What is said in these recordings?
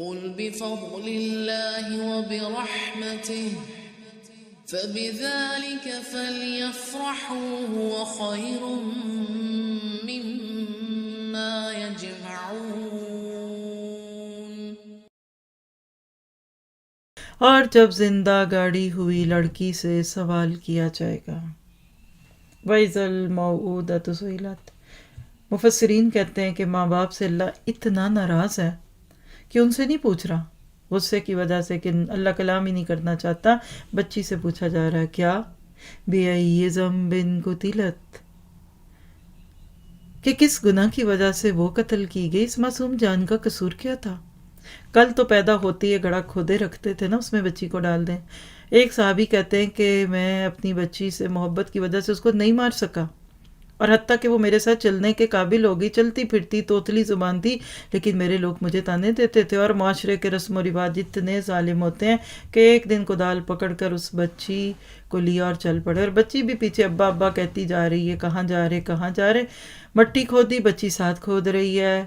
قل بفضل الله وبرحمته فبذلك فليفرحوا هو خير مما يجمعون۔ اور جب زندہ گاڑی ہوئی لڑکی سے سوال کیا جائے گا، وَإِذَا الْمَوْءُودَةُ سُئِلَتْ۔ مفسرین کہتے ہیں کہ ماں باپ سے اللہ اتنا ناراض ہے کہ ان سے نہیں پوچھ رہا، غصے کی وجہ سے کہ اللہ کلام ہی نہیں کرنا چاہتا۔ بچی سے پوچھا جا رہا ہے کیا بِأَيِّ ذَنبٍ قُتِلَتْ، کہ کس گناہ کی وجہ سے وہ قتل کی گئی، اس معصوم جان کا قصور کیا تھا۔ کل تو پیدا ہوتی ہے گڑھا کھودے رکھتے تھے نا، اس میں بچی کو ڈال دیں۔ ایک صحابی کہتے ہیں کہ میں اپنی بچی سے محبت کی وجہ سے اس کو نہیں مار سکا، اور حتیٰ کہ وہ میرے ساتھ چلنے کے قابل ہوگی، چلتی پھرتی توتلی زبان تھی، لیکن میرے لوگ مجھے تانے دیتے تھے۔ اور معاشرے کے رسم و رواج اتنے ظالم ہوتے ہیں کہ ایک دن کدال پکڑ کر اس بچی کو لیا اور چل پڑے، اور بچی بھی پیچھے ابا ابا کہتی جا رہی ہے، کہاں جا رہے کہاں جا رہے۔ مٹی کھودی، بچی ساتھ کھود رہی ہے،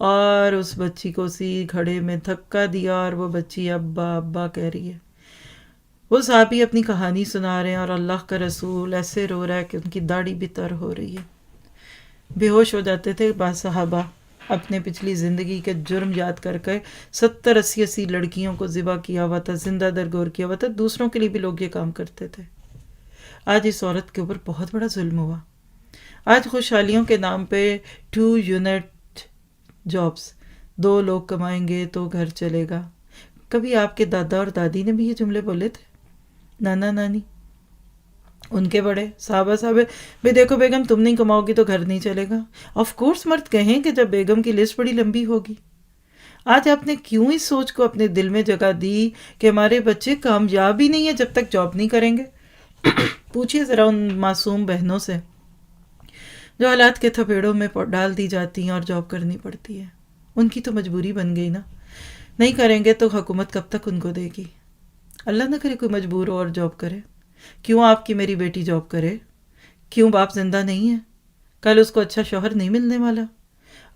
اور اس بچی کو اسی گھڑے میں دھکا دیا اور وہ بچی ابا ابا کہہ رہی ہے۔ وہ صحابی اپنی کہانی سنا رہے ہیں اور اللہ کا رسول ایسے رو رہا ہے کہ ان کی داڑھی بھی تر ہو رہی ہے، بے ہوش ہو جاتے تھے۔ بعض صحابہ اپنے پچھلی زندگی کے جرم یاد کر کے 70-80 لڑکیوں کو ذبح کیا ہوا تھا، زندہ درگور کیا ہوا تھا، دوسروں کے لیے بھی لوگ یہ کام کرتے تھے۔ آج اس عورت کے اوپر بہت بڑا ظلم ہوا۔ آج خوشحالیوں کے نام پہ 2 یونٹ جابس، 2 لوگ کمائیں گے تو گھر چلے گا۔ کبھی آپ کے دادا اور دادی نے بھی یہ جملے بولے تھے؟ نانا نانی، ان کے بڑے صحابہ صاحب، بھئی دیکھو بیگم تم نہیں کماؤ گی تو گھر نہیں چلے گا۔ آف کورس مرد کہیں کہ جب بیگم کی لسٹ بڑی لمبی ہوگی۔ آج آپ نے کیوں اس سوچ کو اپنے دل میں جگہ دی کہ ہمارے بچے کامیاب ہی نہیں ہیں جب تک جاب نہیں کریں گے؟ پوچھئے ذرا ان معصوم بہنوں سے جو حالات کے تھپیڑوں میں ڈال دی جاتی ہیں اور جاب کرنی پڑتی ہے۔ ان کی تو مجبوری بن گئی نا، نہیں کریں گے تو حکومت کب تک ان کو دے گی؟ اللہ نہ کرے کوئی مجبور ہو اور جاب کرے۔ کیوں آپ کی میری بیٹی جاب کرے؟ کیوں باپ زندہ نہیں ہے؟ کل اس کو اچھا شوہر نہیں ملنے والا؟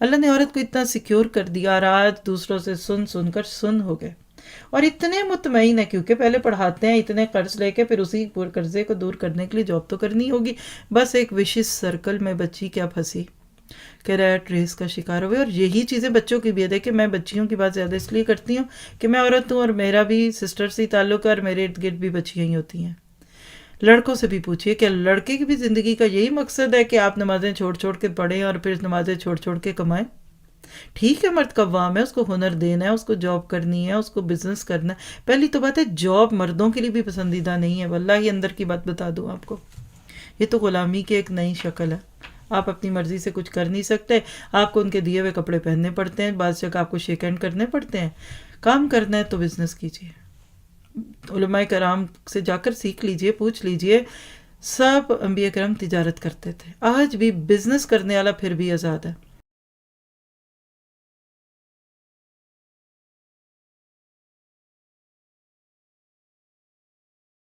اللہ نے عورت کو اتنا سیکیور کر دیا، اور آج دوسروں سے سن سن کر سن ہو گئے، اور اتنے مطمئن ہے کیونکہ پہلے پڑھاتے ہیں اتنے قرض لے کے، پھر اسی قرضے کو دور کرنے کے لیے جاب تو کرنی ہوگی۔ بس ایک وشس سرکل میں بچی کیا پھنسی کہ ریٹ ریس کا شکار ہوئے۔ اور یہی چیزیں بچوں کی بھی ہے۔ دیکھیں میں بچیوں کی بات زیادہ اس لیے کرتی ہوں کہ میں عورت ہوں اور میرا بھی سسٹر سے تعلق ہے، اور میرے ارد گرد بھی بچیاں ہی ہوتی ہیں۔ لڑکوں سے بھی پوچھئے کہ لڑکے کی بھی زندگی کا یہی مقصد ہے کہ آپ نمازیں چھوڑ چھوڑ کے پڑھیں اور پھر نمازیں چھوڑ چھوڑ کے کمائیں؟ ٹھیک ہے مرد قوام ہے، اس کو ہنر دینا ہے، اس کو جاب کرنی ہے، اس کو بزنس کرنا ہے۔ پہلی تو بات ہے جاب مردوں کے لیے بھی پسندیدہ نہیں ہے، واللہ ہی اندر کی بات بتا دوں آپ کو، یہ تو غلامی کی ایک نئی شکل ہے۔ آپ اپنی مرضی سے کچھ کر نہیں سکتے، آپ کو ان کے دیے ہوئے کپڑے پہننے پڑتے ہیں، بعض جگہ آپ کو شیک ہینڈ کرنے پڑتے ہیں۔ کام کرنا ہے تو بزنس کیجیے، علماء کرام سے جا کر سیکھ لیجئے، پوچھ لیجئے۔ سب انبیاء کرام تجارت کرتے تھے، آج بھی بزنس کرنے والا پھر بھی آزاد ہے۔